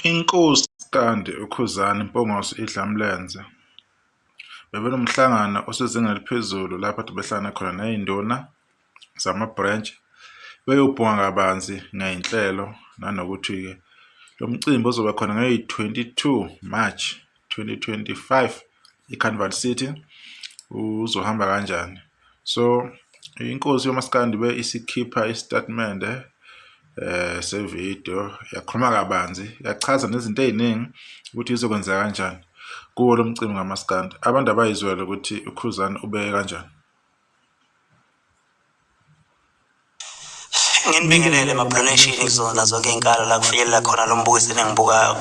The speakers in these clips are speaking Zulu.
Inkosi Standi uKhuzani Mpungose iDlamlenze bebenomhlangano osezingeni eliphezulu lapho behlangana khona nezinduna zamabranch beyobhunga kabanzi ngeinhlelo nanokuthi ke lo mcimbi ozoba khona nge-22 March 2025 eCarnival City uzohamba kanjani. So inkosi yomaskandi be isikhipha istatement sevideo yakhuluma kabanzi yachaza nezinto eziningi ukuthi izokwenza kanjani kuwo lo mcimbi ngamaskandi. Abantu abayizwela ukuthi uKhuzani ubeke kanjani. Nginibingelele ama-donation kuzona zonke inkalo la kufinyelela khona lo mbukiso engibuka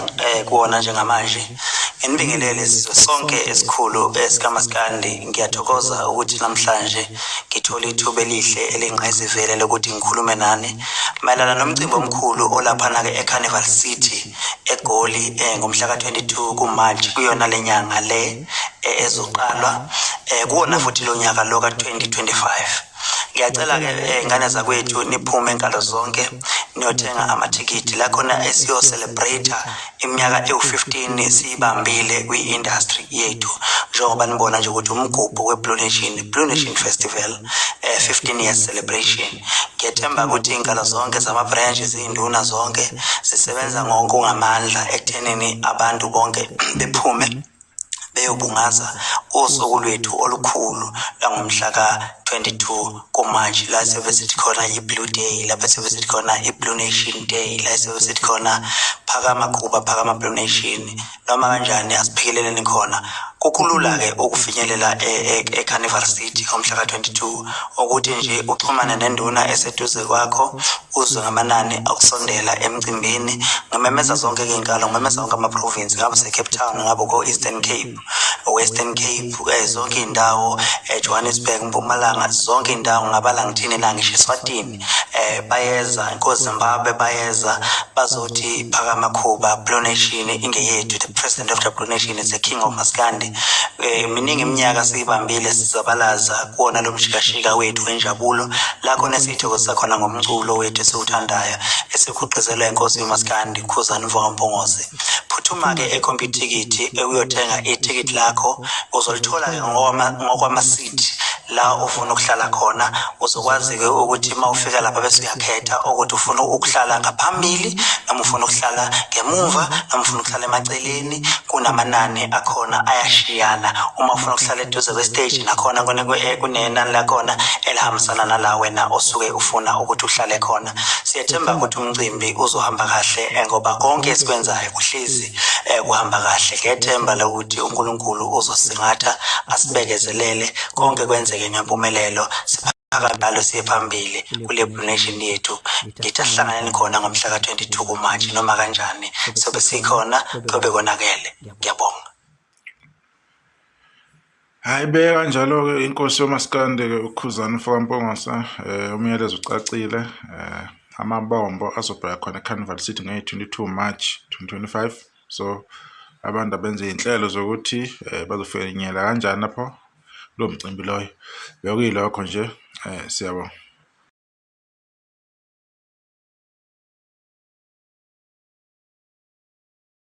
kuwona njengamanje. Nginibingelele sizwe sonke esikhulu esikaMaskandi. Ngiyathokoza ukuthi namhlanje ngithola ithuba elihle elingqayizivele lokuthi ngikhulume nani mayelana nomcimbi omkhulu olaphana ke eCarnival City eGoli ngomhla ka-22 kuMarch kuyona lenyanga le ezoqalwa kuwona futhi lo nyaka lo ka-2025. Ngiyacela ke ingane zakwethu niphume enkalo zonke niyothenga amathikithi la khona esiyo celebrate iminyaka ewu15 sibambile kwi-industry yethu njengoba nibona nje ukuthi umgubho weBlue Nation Festival 15 years celebration. Ngiyethemba ukuthi inkalo zonke zama-branches izinduna zonke zisebenza ngokungamandla ekuthenini abantu bonke bephume beyobungaza usuku lwethu olukhulu langomhla ka-22 kuMarch la siyobe sithi khona i-Blue Day, lapha siyobe sithi khona i-Blue Nation Day, la siyobe sithi khona phakama Khuba, phakama Blue Nation. Noma kanjani asiphikeleleni khona. Kukhulula ke ukufinyelela eCarnival City ngomhla ka-22 ukuthi nje uxhumane nenduna eseduze kwakho uzwe ngamanani akusondela emcimbini. Ngimemeza zonke izinkalo, ngimemeza zonke ama-province, ngabe se-Cape Town, ngabe ko-Eastern Cape, Western Cape, zonke indawo, Johannesburg, Mpumalanga, zonke indawo ngabala ngithini la ngisho eSwatini bayeza, inkosi Zimbabwe bayeza bazothi phakama Khuba, Blue Nation ingeyethu. The president of the Blue Nation is the king of Maskandi. Miningi iminyaka siyibambile sizabalaza kuona lo mshikashika wethu wenjabulo la khona sithokoza khona ngomculo wethu esiwuthandayo esikhuqizelwe inkosi yomaskandi uKhuzani Mpungose. Phuthuma ke ekhompyuthikithi uyothenga ithikithi lakho uzolithola ngokwama-seat la ufuna ukuhlala khona. Uzokwazi ke ukuthi mawufika lapha bese uyakhetha ukuthi ufuna ukuhlala ngaphambili noma ufuna ukuhlala ngemuva noma ufuna ukuhlala emaceleni. Kunamanani akhona ayashiyana. Uma ufuna ukuhlala eduze kwestage nakhona kunenani lakhona elihambisana nala wena osuke ufuna ukuthi uhlale khona. Siyethemba ukuthi umcimbi uzohamba kahle ngoba konke esikwenzayo kuhlezi kuhamba kahle. Ngiyethemba lokuthi uNkulunkulu uzosingatha asibekezelele konke kwenzeke ngempumelelo siphakame siye phambili kule Blue Nation yethu. Ngithi asihlanganeni khona ngomhla ka-22 kuMarch noma kanjani sobe sikhona kobe konakele. Ngiyabonga. Hayi be kanjalo ke inkosi yomaskandi ke uKhuzani Mpungose umyalezo ucacile. Amabombo azobheka khona eCarnival City nge-22 March 2025. So abantu abenze inhlelo zokuthi bazofinyelela kanjani lapho lo mcimbi loyo. Bekuyilokho nje siyabonga.